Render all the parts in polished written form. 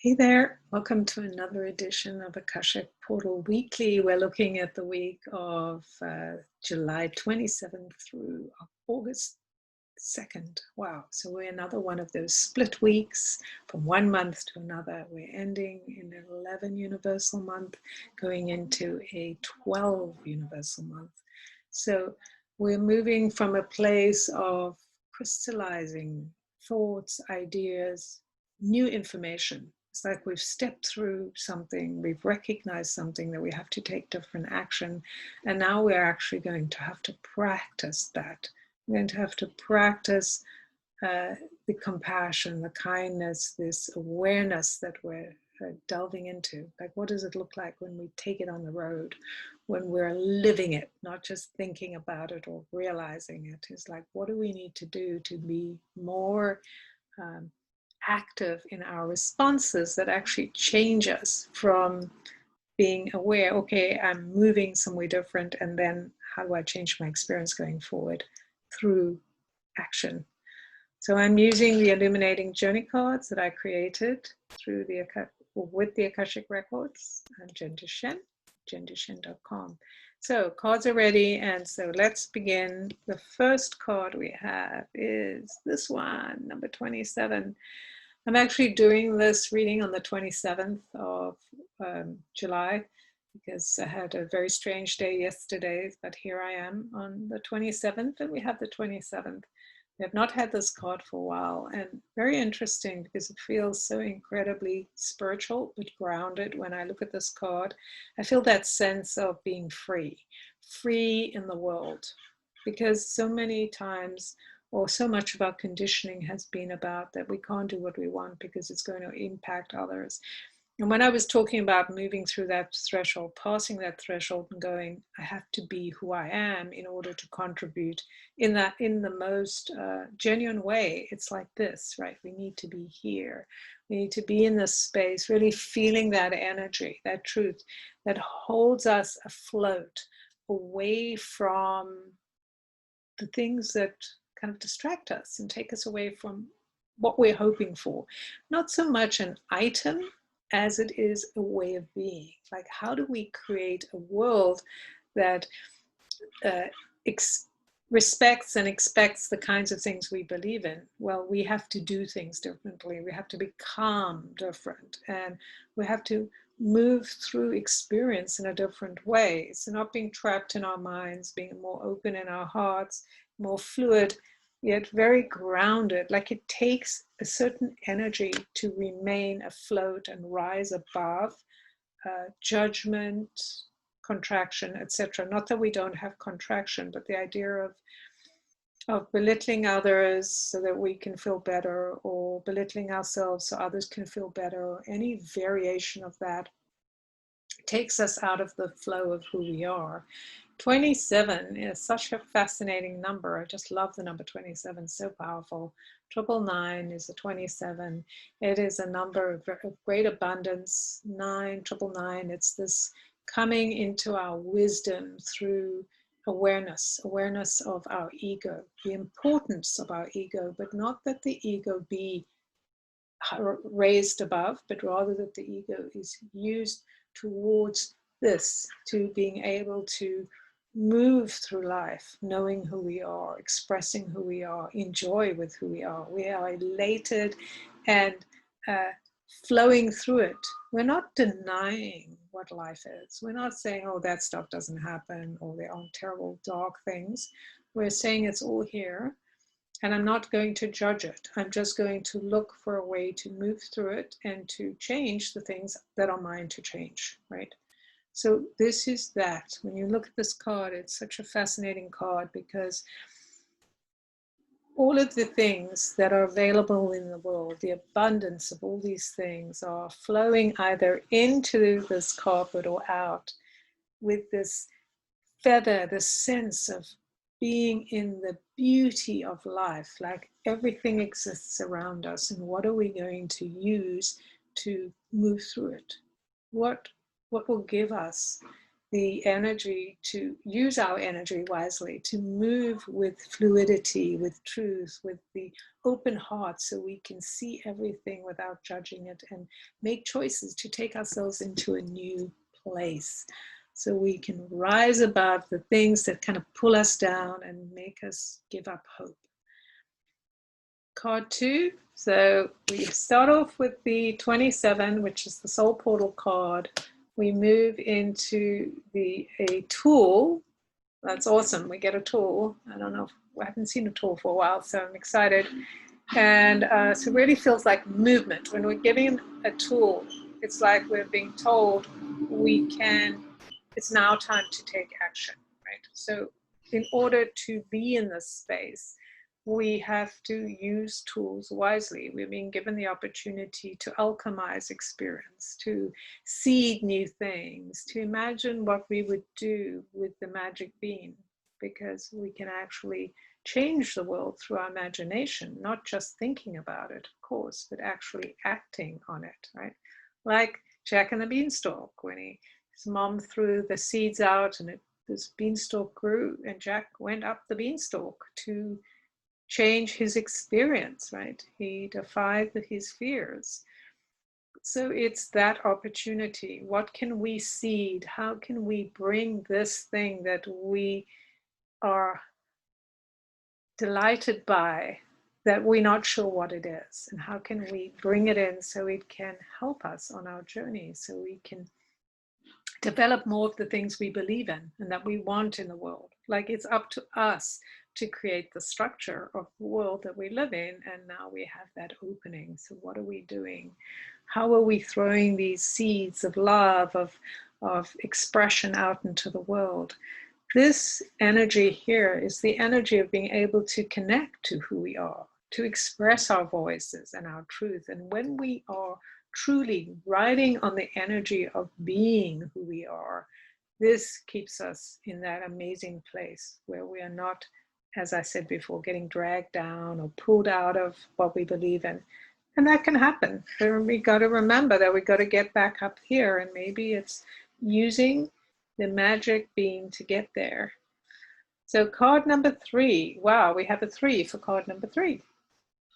Hey there, welcome to another edition of Akashic Portal Weekly. We're looking at the week of July 27th through August 2nd. Wow, so we're another one of those split weeks from one month to another. We're ending in an 11 universal month, going into a 12 universal month. So we're moving from a place of crystallizing thoughts, ideas, new information. It's like we've stepped through something, we've recognized something that we have to take different action, and now we're actually going to have to practice that. We're going to have to practice the compassion, the kindness, this awareness that we're delving into. Like, what does it look like when we take it on the road, when we're living it, not just thinking about it or realizing it? It's like, what do we need to do to be more active in our responses that actually change us from being aware, okay, I'm moving somewhere different, and then how do I change my experience going forward through action? So I'm using the Illuminating Journey cards that I created through with the Akashic Records. I'm Jen Duchene, jenduchene.com. So cards are ready, and so let's begin. The first card we have is this one, number 27. I'm actually doing this reading on the 27th of July because I had a very strange day yesterday, but here I am on the 27th, and we have the 27th. We have not had this card for a while, and very interesting because it feels so incredibly spiritual but grounded. When I look at this card, I feel that sense of being free in the world, because so many times, or so much of our conditioning has been about that we can't do what we want because it's going to impact others. And when I was talking about moving through that threshold, passing that threshold and going, I have to be who I am in order to contribute in the most genuine way. It's like this, right? We need to be here. We need to be in this space, really feeling that energy, that truth that holds us afloat away from the things that kind of distract us and take us away from what we're hoping for. Not so much an item as it is a way of being. Like, how do we create a world that respects and expects the kinds of things we believe in? Well, we have to do things differently. We have to become different, and we have to move through experience in a different way. So not being trapped in our minds, being more open in our hearts, more fluid, yet very grounded. Like, it takes a certain energy to remain afloat and rise above judgment, contraction, etc. Not that we don't have contraction, but the idea of belittling others so that we can feel better, or belittling ourselves so others can feel better, or any variation of that takes us out of the flow of who we are. 27 is such a fascinating number. I just love the number 27, so powerful. 999 is a 27. It is a number of great abundance. 999, it's this coming into our wisdom through awareness of our ego, the importance of our ego, but not that the ego be raised above, but rather that the ego is used towards this, to being able to move through life, knowing who we are, expressing who we are, enjoy with who we are. We are elated and flowing through it. We're not denying what life is. We're not saying, oh, that stuff doesn't happen, or there aren't terrible, dark things. We're saying it's all here, and I'm not going to judge it. I'm just going to look for a way to move through it and to change the things that are mine to change, right? So this is that. When you look at this card, it's such a fascinating card because all of the things that are available in the world, the abundance of all these things, are flowing either into this carpet or out with this feather, this sense of being in the beauty of life. Like, everything exists around us, and what are we going to use to move through it? What will give us the energy, to use our energy wisely, to move with fluidity, with truth, with the open heart, so we can see everything without judging it and make choices to take ourselves into a new place, so we can rise above the things that kind of pull us down and make us give up hope. Card 2. So we start off with the 27, which is the soul portal card. We move into a tool. That's awesome. We get a tool. I don't know, I haven't seen a tool for a while, so I'm excited. And so it really feels like movement. When we're getting a tool, it's like we're being told it's now time to take action, right? So in order to be in this space, we have to use tools wisely. We're being given the opportunity to alchemize experience, to seed new things, to imagine what we would do with the magic bean, because we can actually change the world through our imagination, not just thinking about it, of course, but actually acting on it, right? Like Jack and the Beanstalk, when his mom threw the seeds out and this beanstalk grew, and Jack went up the beanstalk to change his experience, right? He defied his fears. So it's that opportunity. What can we seed? How can we bring this thing that we are delighted by, that we're not sure what it is, and how can we bring it in so it can help us on our journey, so we can develop more of the things we believe in and that we want in the world. Like, it's up to us to create the structure of the world that we live in, and now we have that opening. So what are we doing? How are we throwing these seeds of love, of expression out into the world? This energy here is the energy of being able to connect to who we are, to express our voices and our truth. And when we are truly riding on the energy of being who we are, this keeps us in that amazing place where we are not, as I said before, getting dragged down or pulled out of what we believe in. And that can happen. We got to remember that we got to get back up here, and maybe it's using the magic being to get there. So card number 3, wow, we have a 3 for card number 3.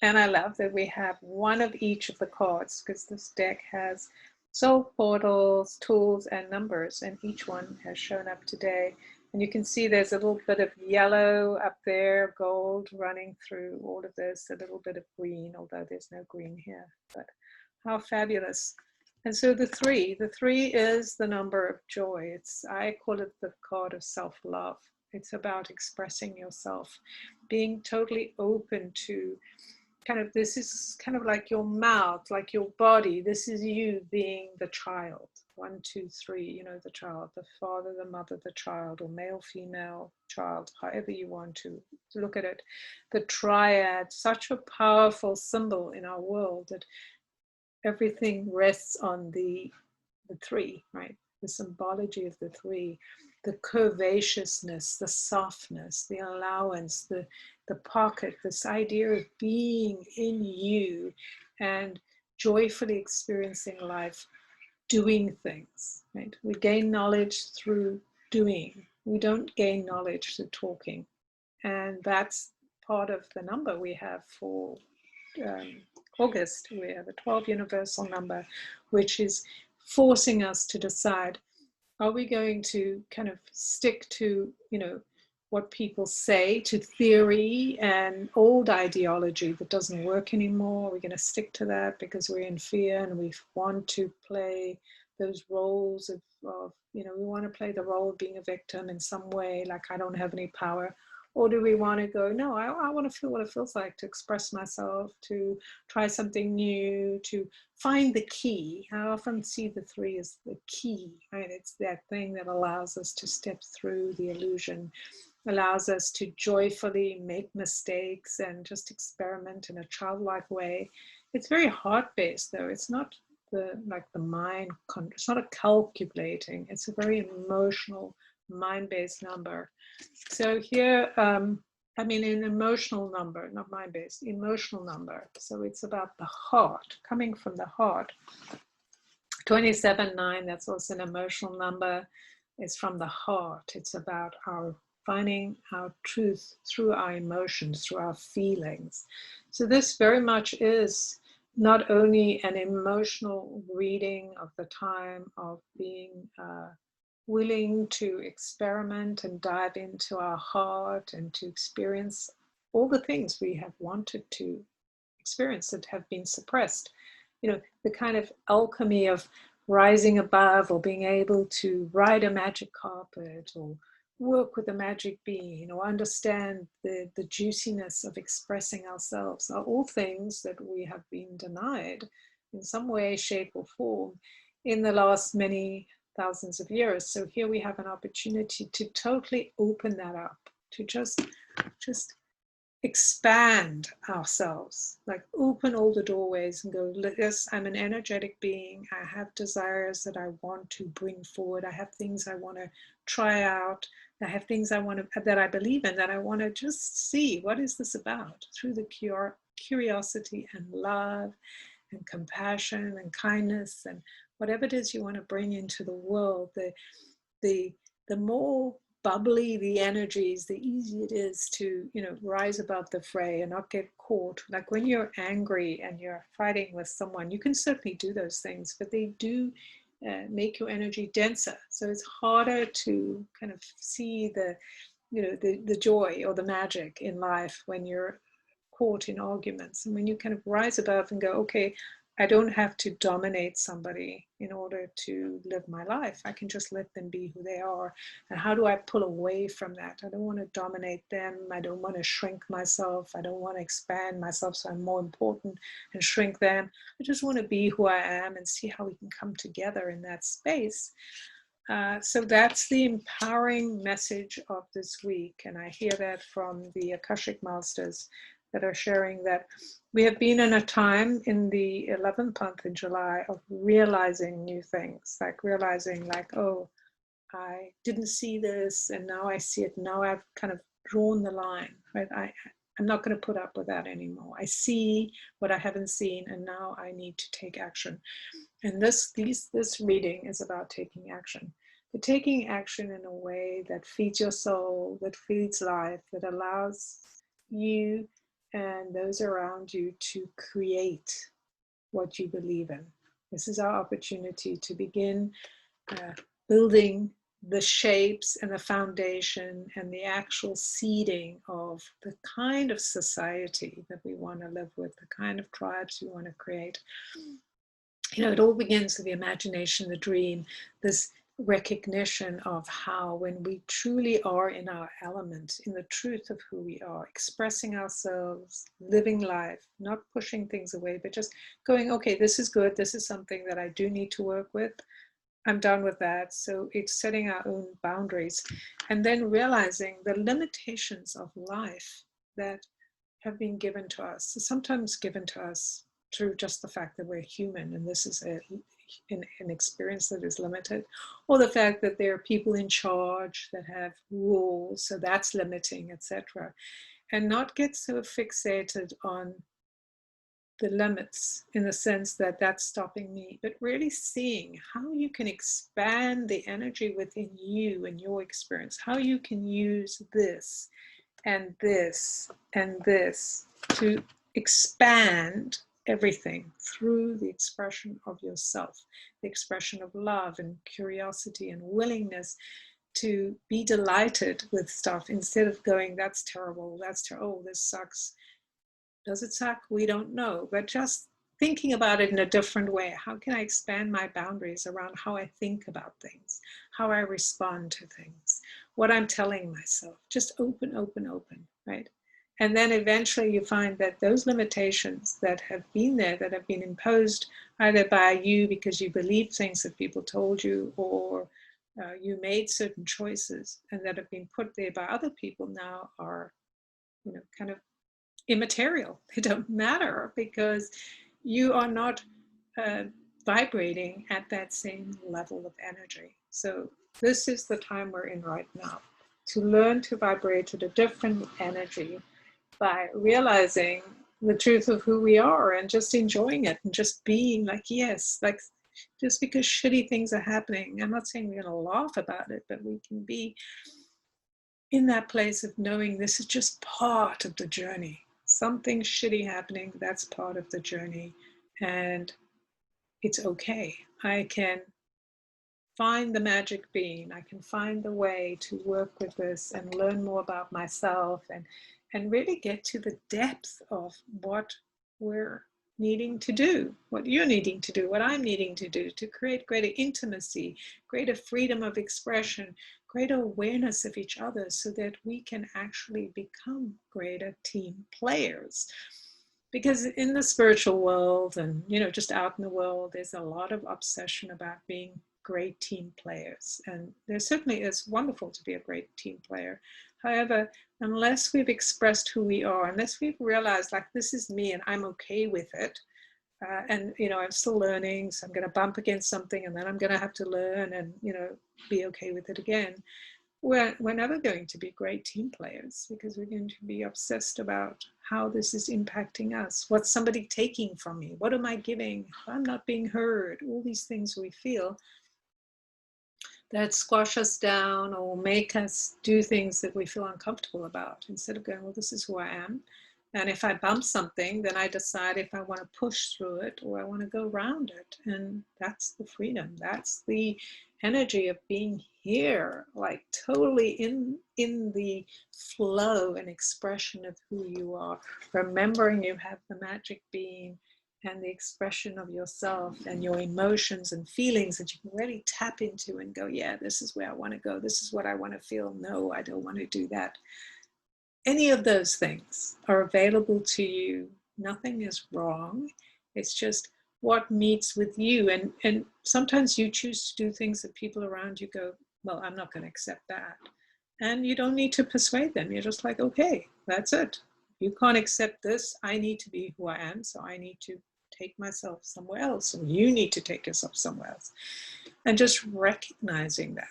And I love that we have one of each of the cards, because this deck has soul portals, tools, and numbers, and each one has shown up today. And you can see there's a little bit of yellow up there, gold running through all of this, a little bit of green, although there's no green here. But how fabulous. And so the 3 is the number of joy. I call it the card of self-love. It's about expressing yourself, being totally open to this is kind of like your mouth, like your body. This is you being the child. 1, 2, 3, the child, the father, the mother, the child, or male, female, child, however you want to look at it. The triad, such a powerful symbol in our world, that everything rests on the 3, right? The symbology of the 3, the curvaceousness, the softness, the allowance, the pocket, this idea of being in you and joyfully experiencing life, doing things, right? We gain knowledge through doing. We don't gain knowledge through talking. And that's part of the number we have for August. We have a 12 universal number, which is forcing us to decide, are we going to kind of stick to, what people say, to theory and old ideology that doesn't work anymore? We're going to stick to that because we're in fear and we want to play those roles of we want to play the role of being a victim in some way, like I don't have any power. Or do we want to go, no, I want to feel what it feels like to express myself, to try something new, to find the key. I often see the 3 as the key, right? It's that thing that allows us to step through the illusion, allows us to joyfully make mistakes and just experiment in a childlike way. It's very heart-based, though. It's not the mind, it's not a calculating, it's a very emotional, mind-based number. So here, an emotional number, not mind-based, emotional number. So it's about the heart, coming from the heart. 27, 9, that's also an emotional number. It's from the heart. It's about our finding our truth through our emotions, through our feelings. So this very much is not only an emotional reading of the time of being willing to experiment and dive into our heart and to experience all the things we have wanted to experience that have been suppressed. The kind of alchemy of rising above, or being able to ride a magic carpet, or work with a magic bean, or understand the juiciness of expressing ourselves, are all things that we have been denied in some way, shape, or form in the last many thousands of years. So here we have an opportunity to totally open that up, to just expand ourselves, like open all the doorways and go, yes, I'm an energetic being. I have desires that I want to bring forward. I have things I want to try out. I have things that I believe in, that I want to just see, what is this about, through the curiosity and love and compassion and kindness and whatever it is you want to bring into the world. The more bubbly the energies, the easier it is to, rise above the fray and not get caught. Like when you're angry and you're fighting with someone, you can certainly do those things, but they do make your energy denser. So it's harder to kind of see the joy or the magic in life when you're caught in arguments. And when you kind of rise above and go, okay, I don't have to dominate somebody in order to live my life. I can just let them be who they are. And how do I pull away from that? I don't want to dominate them. I don't want to shrink myself. I don't want to expand myself so I'm more important and shrink them. I just want to be who I am and see how we can come together in that space. So that's the empowering message of this week. And I hear that from the Akashic Masters that are sharing that we have been in a time in the 11th month in July of realizing new things, like realizing like, oh, I didn't see this and now I see it. Now I've kind of drawn the line, right? I'm not going to put up with that anymore. I see what I haven't seen and now I need to take action. And this reading is about taking action. But taking action in a way that feeds your soul, that feeds life, that allows you and those around you to create what you believe in. This is our opportunity to begin building the shapes and the foundation and the actual seeding of the kind of society that we want to live with, the kind of tribes we want to create. It all begins with the imagination, the dream, this recognition of how, when we truly are in our element, in the truth of who we are, expressing ourselves, living life, not pushing things away, but just going, okay, this is good. This is something that I do need to work with. I'm done with that. So it's setting our own boundaries and then realizing the limitations of life that have been given to us, sometimes given to us through just the fact that we're human and this is an experience that is limited, or the fact that there are people in charge that have rules, so that's limiting, etc. And not get so fixated on the limits in the sense that that's stopping me, but really seeing how you can expand the energy within you and your experience, how you can use this and this and this to expand everything through the expression of yourself, the expression of love and curiosity and willingness to be delighted with stuff instead of going, that's terrible, oh, this sucks. Does it suck? We don't know, but just thinking about it in a different way. How can I expand my boundaries around how I think about things, how I respond to things, what I'm telling myself? Just open, open, open, right? And then eventually you find that those limitations that have been there, that have been imposed either by you because you believed things that people told you, or you made certain choices and that have been put there by other people, now are, kind of immaterial. They don't matter because you are not vibrating at that same level of energy. So this is the time we're in right now, to learn to vibrate at a different energy by realizing the truth of who we are and just enjoying it and just being like, yes, like just because shitty things are happening. I'm not saying we're going to laugh about it, but we can be in that place of knowing this is just part of the journey. Something shitty happening, that's part of the journey. And it's okay. I can find the magic bean. I can find the way to work with this and learn more about myself and really get to the depth of what we're needing to do, what you're needing to do, what I'm needing to do to create greater intimacy, greater freedom of expression, greater awareness of each other so that we can actually become greater team players. Because in the spiritual world and, you know, just out in the world, there's a lot of obsession about being great team players. And there certainly is wonderful to be a great team player. However, unless we've expressed who we are, unless we've realized like this is me and I'm okay with it, and you know, I'm still learning, so I'm going to bump against something and then I'm going to have to learn and, you know, be okay with it again. We're never going to be great team players because we're going to be obsessed about how this is impacting us. What's somebody taking from me? What am I giving? I'm not being heard. All these things we feel that squash us down or make us do things that we feel uncomfortable about, instead of going, well, this is who I am. And if I bump something, then I decide if I want to push through it or I want to go around it. And that's the freedom. That's the energy of being here, like totally in the flow and expression of who you are. Remembering you have the magic being and the expression of yourself and your emotions and feelings that you can really tap into and go, yeah, this is where I want to go. This is what I want to feel. No, I don't want to do that. Any of those things are available to you. Nothing is wrong. It's just what meets with you. And sometimes you choose to do things that people around you go, well, I'm not going to accept that. And you don't need to persuade them. You're just like, okay, that's it. You can't accept this. I need to be who I am. So I need to take myself somewhere else. And you need to take yourself somewhere else. And just recognizing that.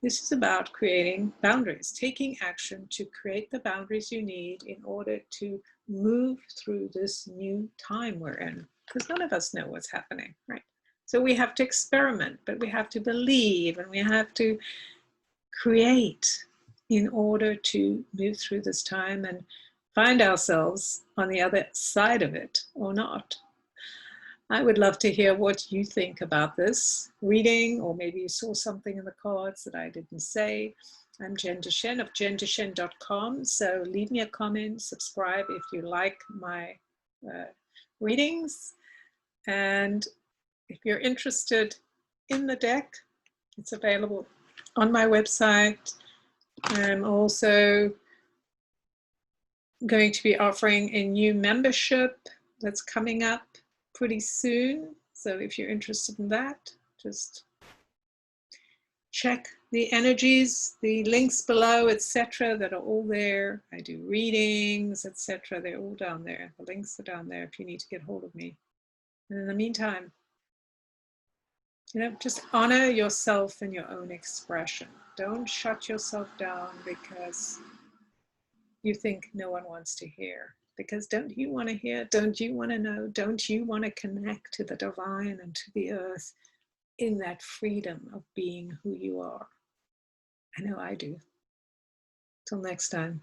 This is about creating boundaries, taking action to create the boundaries you need in order to move through this new time we're in. Because none of us know what's happening, right? So we have to experiment, but we have to believe and we have to create in order to move through this time and find ourselves on the other side of it or not. I would love to hear what you think about this reading, or maybe you saw something in the cards that I didn't say. I'm Jen Duchene of jenduchene.com. So leave me a comment, subscribe if you like my readings. And if you're interested in the deck, it's available on my website. I'm also going to be offering a new membership that's coming up pretty soon. So if you're interested in that, just check the energies, the links below, etc. that are all there. I do readings, etc. They're all down there. The links are down there if you need to get hold of me. And in the meantime, you know, just honor yourself and your own expression. Don't shut yourself down because you think no one wants to hear. Because don't you want to hear? Don't you want to know? Don't you want to connect to the divine and to the earth in that freedom of being who you are? I know I do. Till next time.